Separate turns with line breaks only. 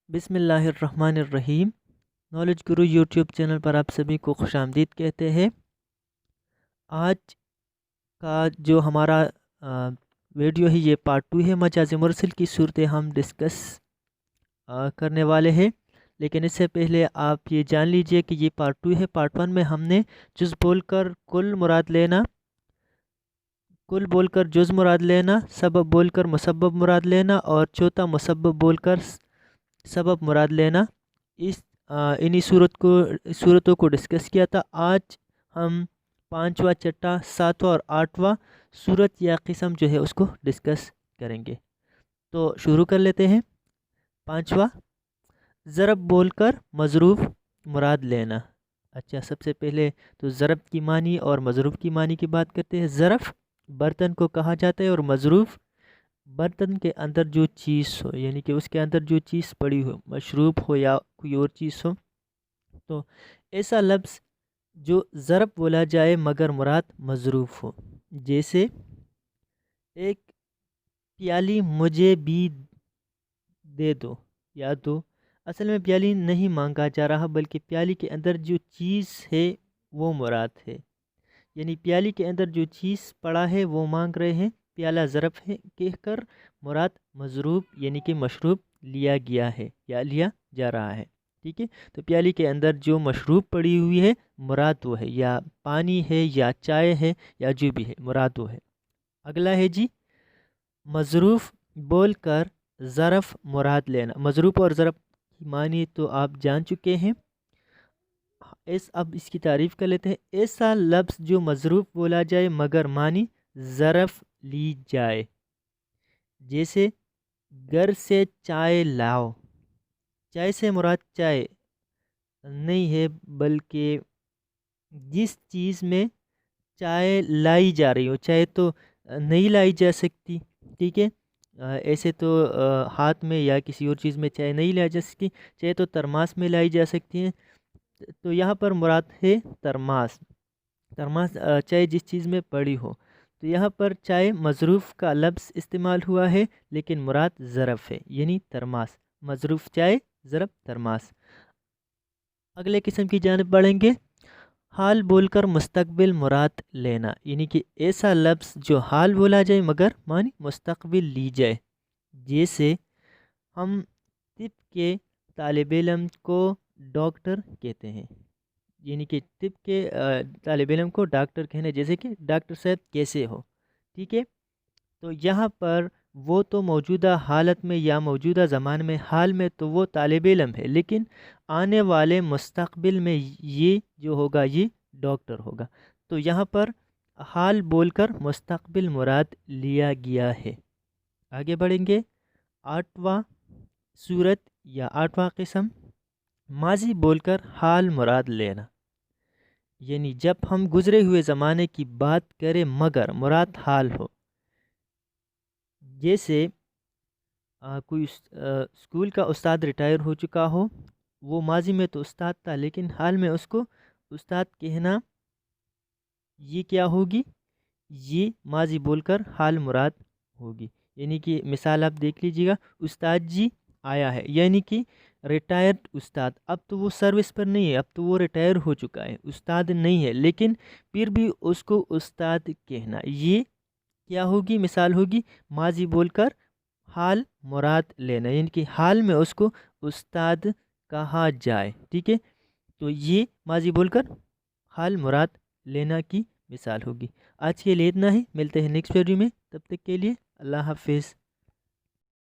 بسم اللہ الرحمن الرحیم۔ نالج گرو یوٹیوب چینل پر آپ سبھی کو خوش آمدید کہتے ہیں۔ آج کا جو ہمارا ویڈیو ہے یہ پارٹ 2 ہے۔ مجاز مرسل کی صورتیں ہم ڈسکس کرنے والے ہیں، لیکن اس سے پہلے آپ یہ جان لیجئے کہ یہ پارٹ 2 ہے۔ پارٹ 1 میں ہم نے جز بول کر کل مراد لینا، کل بول کر جز مراد لینا، سبب بول کر مسبب مراد لینا اور چوتھا مسبب بول کر سبب مراد لینا، انہی صورتوں کو ڈسکس کیا تھا۔ آج ہم 5واں، 6واں، 7واں اور 8واں صورت یا قسم جو ہے اس کو ڈسکس کریں گے۔ تو شروع کر لیتے ہیں۔ 5واں، ضرب بول کر مضروب مراد لینا۔ اچھا، سب سے پہلے تو ضرب کی معنی اور مضروب کی معنی کی بات کرتے ہیں۔ ضرب برتن کو کہا جاتا ہے اور مضروب برتن کے اندر جو چیز ہو، یعنی کہ اس کے اندر جو چیز پڑی ہو، مشروب ہو یا کوئی اور چیز ہو، تو ایسا لفظ جو ضرب بولا جائے مگر مراد مضروب ہو۔ جیسے ایک پیالی مجھے بھی دے دو یا دو، اصل میں پیالی نہیں مانگا جا رہا بلکہ پیالی کے اندر جو چیز ہے وہ مراد ہے، یعنی پیالی کے اندر جو چیز پڑا ہے وہ مانگ رہے ہیں۔ پیالہ ضرب ہے کہہ کر مراد مضروب یعنی کہ مشروب لیا گیا ہے یا لیا جا رہا ہے، ٹھیک ہے۔ تو پیالی کے اندر جو مشروب پڑی ہوئی ہے مراد وہ ہے، یا پانی ہے یا چائے ہے یا جو بھی ہے مراد وہ ہے۔ اگلا ہے جی مضروب بول کر ظرف مراد لینا۔ مضروب اور ظرف کی معنی تو آپ جان چکے ہیں۔ اب اس کی تعریف کر لیتے ہیں۔ ایسا لفظ جو مضروب بولا جائے مگر معنی ظرف لی جائے۔ جیسے گھر سے چائے لاؤ۔ چائے سے مراد چائے نہیں ہے بلکہ جس چیز میں چائے لائی جا رہی ہو۔ چائے تو نہیں لائی جا سکتی، ٹھیک ہے، ایسے تو ہاتھ میں یا کسی اور چیز میں چائے نہیں لائی جا سکتی۔ چائے تو ترماس میں لائی جا سکتی ہے، تو یہاں پر مراد ہے ترماس۔ ترماس چائے جس چیز میں پڑی ہو، تو یہاں پر چائے مضروف کا لفظ استعمال ہوا ہے لیکن مراد ظرف ہے، یعنی ترماس۔ مضروف چائے، ظرف ترماس۔ اگلے قسم کی جانب بڑھیں گے۔ حال بول کر مستقبل مراد لینا، یعنی کہ ایسا لفظ جو حال بولا جائے مگر معنی مستقبل لی جائے۔ جیسے ہم طب کے طالب علم کو ڈاکٹر کہتے ہیں، یعنی کہ طب کے طالب علم کو ڈاکٹر کہنا، جیسے کہ ڈاکٹر صاحب کیسے ہو، ٹھیک ہے۔ تو یہاں پر وہ تو موجودہ حالت میں یا موجودہ زمان میں حال میں تو وہ طالب علم ہے، لیکن آنے والے مستقبل میں یہ جو ہوگا یہ ڈاکٹر ہوگا۔ تو یہاں پر حال بول کر مستقبل مراد لیا گیا ہے۔ آگے بڑھیں گے۔ 8واں صورت یا 8واں قسم، ماضی بول کر حال مراد لینا، یعنی جب ہم گزرے ہوئے زمانے کی بات کریں مگر مراد حال ہو۔ جیسے کوئی اسکول کا استاد ریٹائر ہو چکا ہو، وہ ماضی میں تو استاد تھا لیکن حال میں اس کو استاد کہنا، یہ کیا ہوگی؟ یہ ماضی بول کر حال مراد ہوگی۔ یعنی کہ مثال آپ دیکھ لیجیے گا، استاد جی آیا ہے، یعنی کہ ریٹائرڈ استاد، اب تو وہ سروس پر نہیں ہے، اب تو وہ ریٹائر ہو چکا ہے، استاد نہیں ہے، لیکن پھر بھی اس کو استاد کہنا، یہ کیا ہوگی؟ مثال ہوگی ماضی بول کر حال مراد لینا، یعنی کہ حال میں اس کو استاد کہا جائے، ٹھیک ہے۔ تو یہ ماضی بول کر حال مراد لینا کی مثال ہوگی۔ آج کے لیے اتنا ہی، ملتے ہیں نیکسٹ ویڈیو میں، تب تک کے لیے اللہ حافظ۔